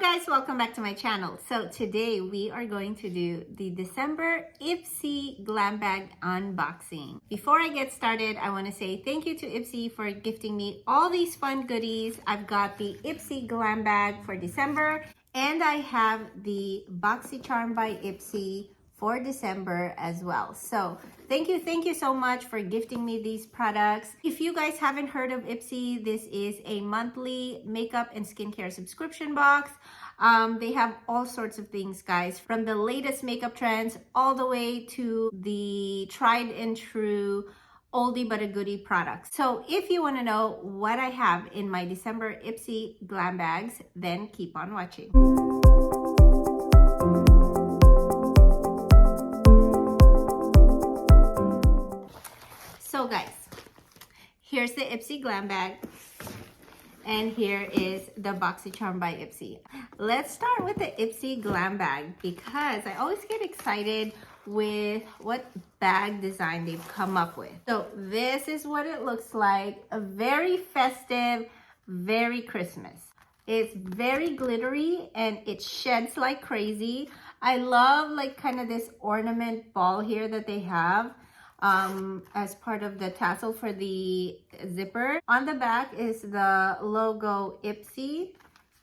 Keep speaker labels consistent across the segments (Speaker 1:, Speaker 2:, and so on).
Speaker 1: Hello guys, welcome back to my channel. So today we are going to do the December Ipsy Glambag unboxing. Before I get started, I want to say thank you to Ipsy for gifting me all these fun goodies. I've got the Ipsy Glambag for December and I have the Boxycharm by Ipsy for December as well. So thank you so much for gifting me these products. If you guys haven't heard of Ipsy, this is a monthly makeup and skincare subscription box. They have all sorts of things, guys, from the latest makeup trends all the way to the tried and true oldie but a goodie products. So if you want to know what I have in my December Ipsy Glam bags, then keep on watching. So guys, here's the Ipsy Glambag and here is the Boxycharm by Ipsy. Let's start with the Ipsy Glambag because I always get excited with what bag design they've come up with. So this is what it looks like. A very festive, very Christmas. It's very glittery and it sheds like crazy. I love like kind of this ornament ball here that they have as part of the tassel for the zipper. On the back is the logo Ipsy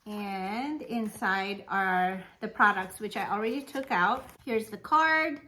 Speaker 1: and inside are the products which I already took out. Here's the card.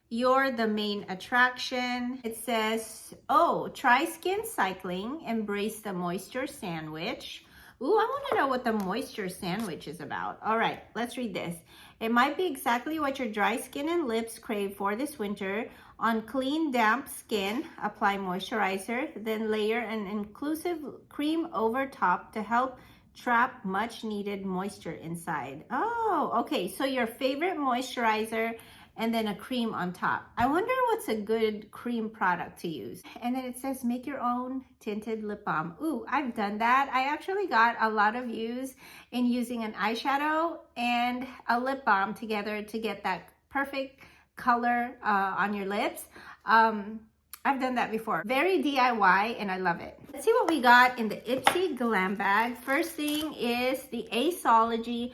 Speaker 1: You're the main attraction. It says, oh, try skin cycling, embrace the moisture sandwich. Ooh, I want to know what the moisture sandwich is about. All right, let's read this. It might be exactly what your dry skin and lips crave for this winter. On clean, damp skin, apply moisturizer, then layer an inclusive cream over top to help trap much needed moisture inside. Oh, okay, so your favorite moisturizer and then a cream on top. I wonder what's a good cream product to use. And then it says make your own tinted lip balm. Ooh, I've done that. I actually got a lot of use in using an eyeshadow and a lip balm together to get that perfect color on your lips. I've done that before. Very DIY and I love it. Let's see what we got in the Ipsy Glam bag. First thing is the Aceology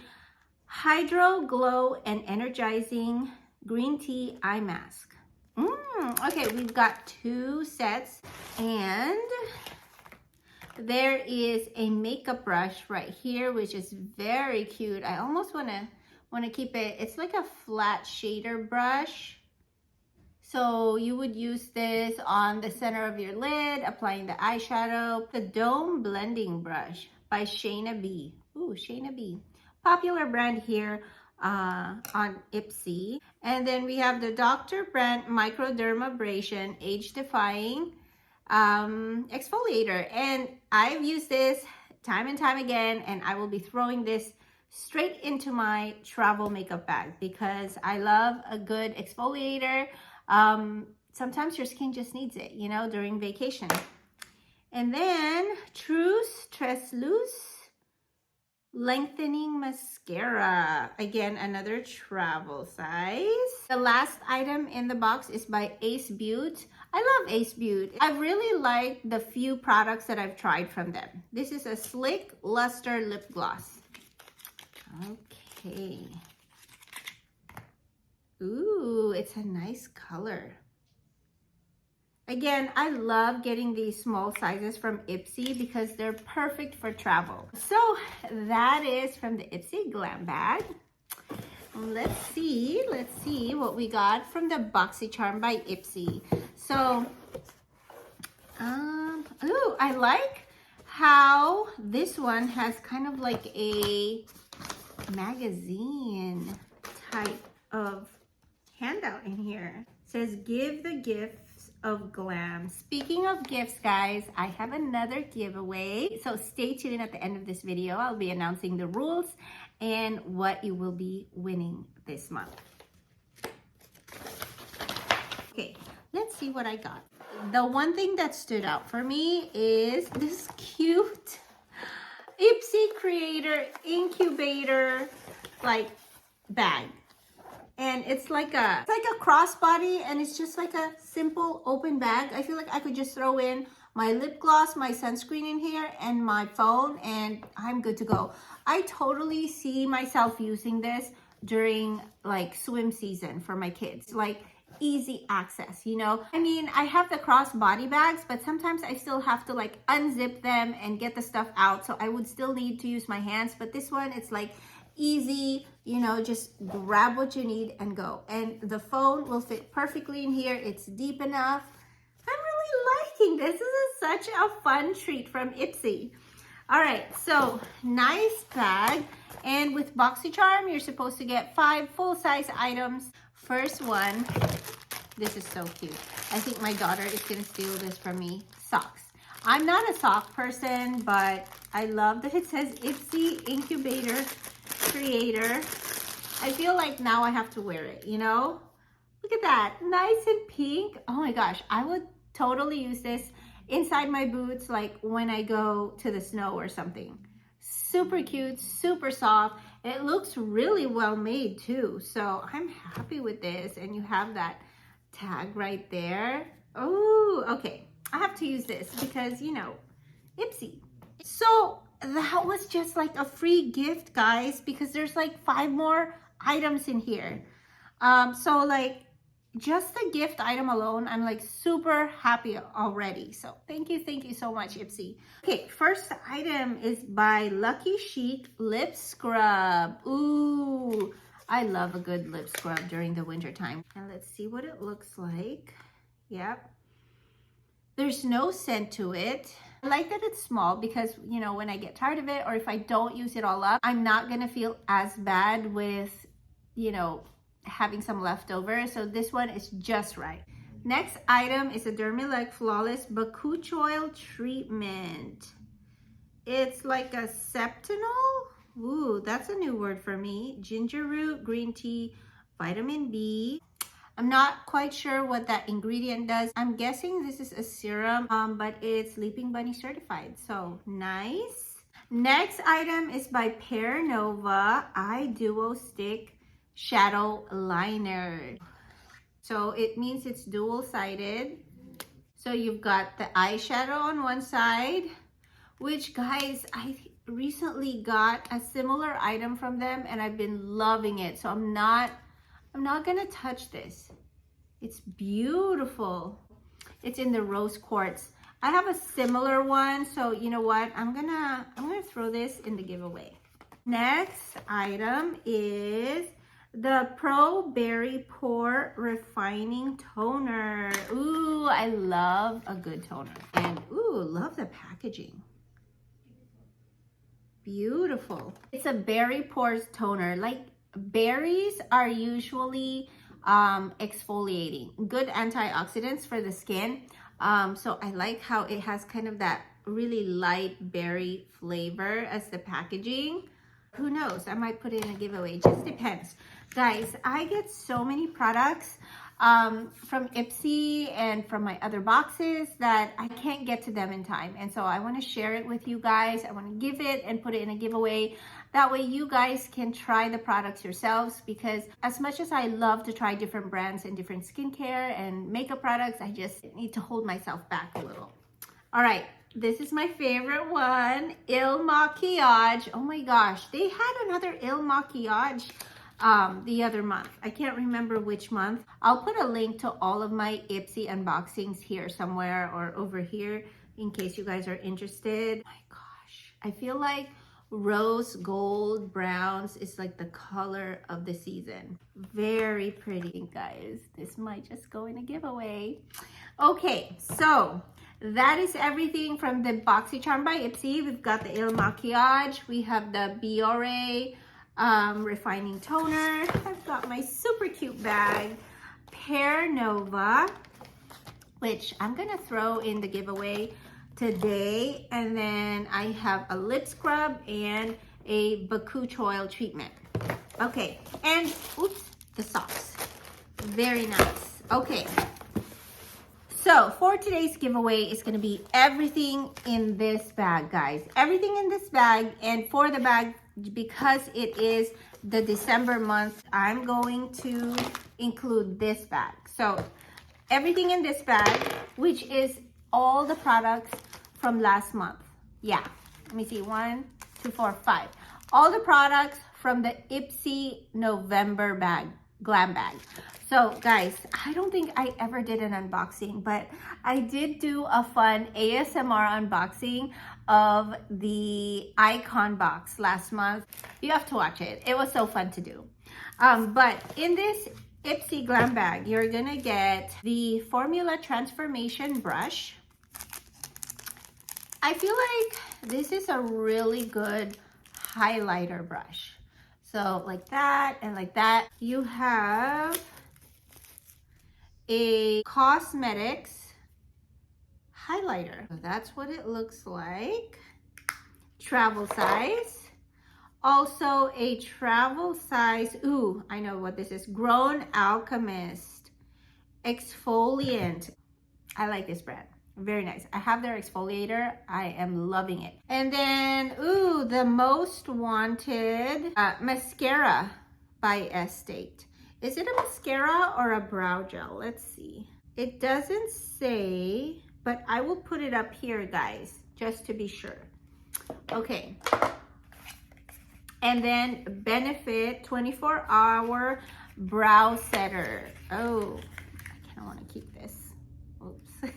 Speaker 1: Hydro Glow and Energizing Green Tea Eye Mask. Okay, we've got two sets and there is a makeup brush right here, which is very cute. I almost want to keep it. It's like a flat shader brush. So you would use this on the center of your lid, applying the eyeshadow. The Dome Blending Brush by Shayna B. Ooh, Shayna B. Popular brand here on Ipsy. And then we have the Dr. Brandt Microdermabrasion Age Defying Exfoliator. And I've used this time and time again, and I will be throwing this straight into my travel makeup bag because I love a good exfoliator. Sometimes your skin just needs it, you know, during vacation. And then Truce Treslousse Lengthening Mascara. Again, another travel size. The last item in the box is by Ace Beauty. I love Ace Beauty. I really like the few products that I've tried from them. This is a Slick Luster Lip Gloss. Okay. Ooh, it's a nice color. Again, I love getting these small sizes from Ipsy because they're perfect for travel. So that is from the Ipsy Glam bag. Let's see what we got from the Boxycharm by Ipsy. So, ooh, I like how this one has kind of like a magazine type of handout in here. It says give the gifts of glam. Speaking of gifts, guys, I have another giveaway, so stay tuned. At the end of this video I'll be announcing the rules and what you will be winning this month. Okay, let's see what I got. The one thing that stood out for me is this cute Ipsy Creator Incubator like bag. And it's like a crossbody and it's just like a simple open bag. I feel like I could just throw in my lip gloss, my sunscreen in here, and my phone, and I'm good to go. I totally see myself using this during like swim season for my kids, like easy access, you know. I mean, I have the crossbody bags, but sometimes I still have to like unzip them and get the stuff out, so I would still need to use my hands. But this one, it's like easy, you know, just grab what you need and go. And the phone will fit perfectly in here. It's deep enough. I'm really liking this. This is such a fun treat from Ipsy. All right, so nice bag. And with Boxycharm, you're supposed to get 5 full-size items. First one, this is so cute. I think my daughter is gonna steal this from me. Socks. I'm not a sock person, but I love that it says Ipsy Incubator Creator. I feel like now I have to wear it, you know? Look at that, nice and pink. Oh my gosh, I would totally use this inside my boots, like when I go to the snow or something. Super cute, super soft. It looks really well made too. So I'm happy with this. And you have that tag right there. Oh, okay. I have to use this because, you know, Ipsy. So that was just like a free gift, guys, because there's like 5 more items in here. So like just the gift item alone, I'm like super happy already. So thank you so much, Ipsy. Okay, first item is by Lucky Chic Lip Scrub. Ooh, I love a good lip scrub during the winter time. And let's see what it looks like. Yep. There's no scent to it. I like that it's small because, you know, when I get tired of it or if I don't use it all up, I'm not gonna feel as bad with, you know, having some leftover. So this one is just right. Next item is a Dermalect Flawless Bakuch Oil Treatment. It's like a septinol. Ooh, that's a new word for me. Ginger root, green tea, vitamin B. I'm not quite sure what that ingredient does. I'm guessing this is a serum, but it's Leaping Bunny certified. So nice. Next item is by Pear Nova Eye Duo Stick Shadow Liner. So it means it's dual-sided. So you've got the eyeshadow on one side, which, guys, I recently got a similar item from them and I've been loving it. So I'm not gonna touch this. It's beautiful. It's in the rose quartz. I have a similar one, so you know what? I'm gonna throw this in the giveaway. Next item is the Pro Berry Pore Refining Toner. Ooh, I love a good toner. And ooh, love the packaging. Beautiful. It's a berry pores toner. Like berries are usually exfoliating, good antioxidants for the skin. So I like how it has kind of that really light berry flavor as the packaging. Who knows? I might put it in a giveaway. Just depends. Guys, I get so many products from Ipsy and from my other boxes that I can't get to them in time. And so I want to share it with you guys. I want to give it and put it in a giveaway. That way you guys can try the products yourselves, because as much as I love to try different brands and different skincare and makeup products, I just need to hold myself back a little. All right. This is my favorite one, Il Maquillage. Oh my gosh, they had another Il Maquillage the other month. I can't remember which month. I'll put a link to all of my Ipsy unboxings here somewhere or over here in case you guys are interested. Oh my gosh, I feel like rose gold browns is like the color of the season. Very pretty, guys. This might just go in a giveaway. Okay, so that is everything from the Boxycharm by Ipsy. We've got the Il Maquillage. We have the Biore Refining Toner. I've got my super cute bag, Pear Nova, which I'm gonna throw in the giveaway today. And then I have a lip scrub and a Bakuch oil treatment. Okay, and oops, the socks. Very nice. Okay. So for today's giveaway is going to be everything in this bag, guys. Everything in this bag. And for the bag, because it is the December month, I'm going to include this bag. So everything in this bag, which is all the products from last month. Yeah, let me see, 1, 2, 4, 5. All the products from the Ipsy November bag, Glam bag. So guys, I don't think I ever did an unboxing, but I did do a fun ASMR unboxing of the Icon Box last month. You have to watch it. It was so fun to do. But in this Ipsy Glambag, you're gonna get the Formula Transformation brush. I feel like this is a really good highlighter brush. So like that and like that. You have a cosmetics highlighter. So that's what it looks like. Travel size. Also a travel size, ooh, I know what this is. Grown Alchemist exfoliant. I like this brand. Very nice. I have their exfoliator. I am loving it. And then, ooh, the most wanted mascara by Estate. Is it a mascara or a brow gel? Let's see. It doesn't say, but I will put it up here, guys, just to be sure. Okay. And then Benefit 24-hour brow setter. Oh, I kind of want to keep this. Oops.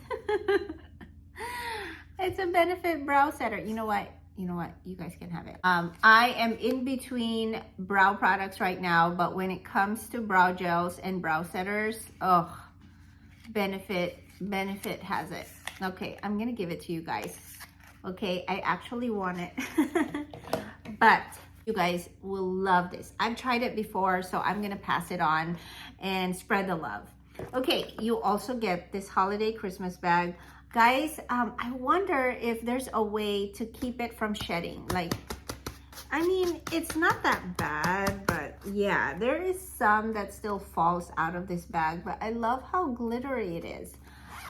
Speaker 1: It's a Benefit brow setter. You know what? You guys can have it. I am in between brow products right now, but when it comes to brow gels and brow setters, oh, Benefit has it. Okay, I'm gonna give it to you guys. Okay, I actually want it. But you guys will love this. I've tried it before, so I'm gonna pass it on and spread the love. Okay, you also get this holiday Christmas bag. Guys, I wonder if there's a way to keep it from shedding. Like, I mean, it's not that bad, but yeah, there is some that still falls out of this bag, but I love how glittery it is.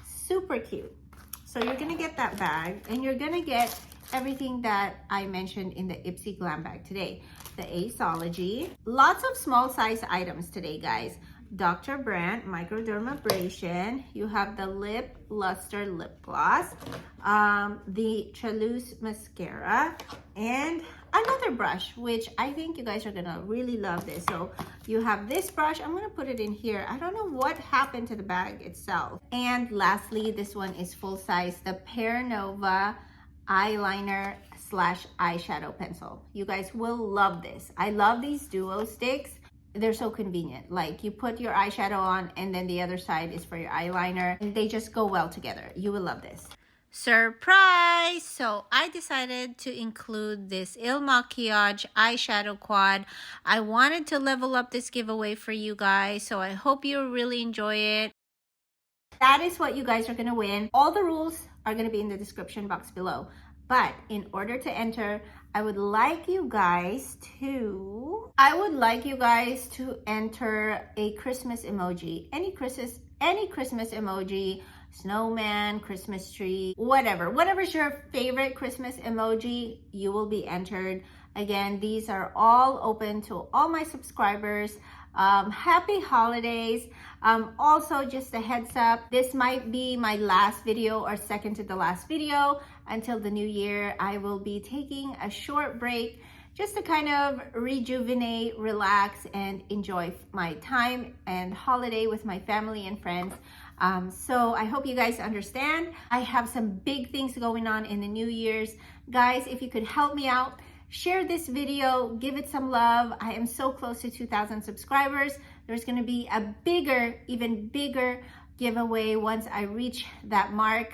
Speaker 1: Super cute. So you're gonna get that bag, and you're gonna get everything that I mentioned in the Ipsy Glambag today. The Aceology. Lots of small size items today, guys. Dr. Brandt microdermabrasion. You have the Lip Luster lip gloss, the Chalus mascara, and another brush, which I think you guys are gonna really love this. So you have this brush. I'm gonna put it in here. I don't know what happened to the bag itself. And lastly, this one is full size, the Pear Nova eyeliner / eyeshadow pencil. You guys will love this. I love these duo sticks. They're so convenient. Like, you put your eyeshadow on and then the other side is for your eyeliner, and they just go well together. You will love this. Surprise! So I decided to include this Il Makiage eyeshadow quad. I wanted to level up this giveaway for you guys, so I hope you really enjoy it. That is what you guys are gonna win. All the rules are gonna be in the description box below. But in order to enter, I would like you guys to enter a Christmas emoji. Any Christmas emoji, snowman, Christmas tree, whatever's your favorite Christmas emoji, you will be entered. Again, these are all open to all my subscribers. Happy holidays. Also, just a heads up, this might be my last video or second to the last video until the new year. I will be taking a short break just to kind of rejuvenate, relax, and enjoy my time and holiday with my family and friends. So I hope you guys understand. I have some big things going on in the New Year's. Guys, if you could help me out, share this video, give it some love. I am so close to 2,000 subscribers. There's gonna be a bigger, even bigger giveaway once I reach that mark.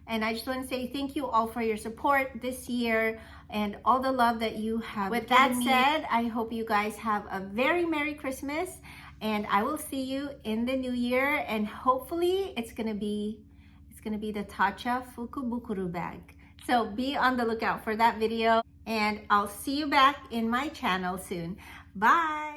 Speaker 1: And I just want to say thank you all for your support this year and all the love that you have. With that said, I hope you guys have a very Merry Christmas, and I will see you in the new year. And hopefully it's gonna be the Tacha Fukubukuru bag. So be on the lookout for that video, and I'll see you back in my channel soon. Bye.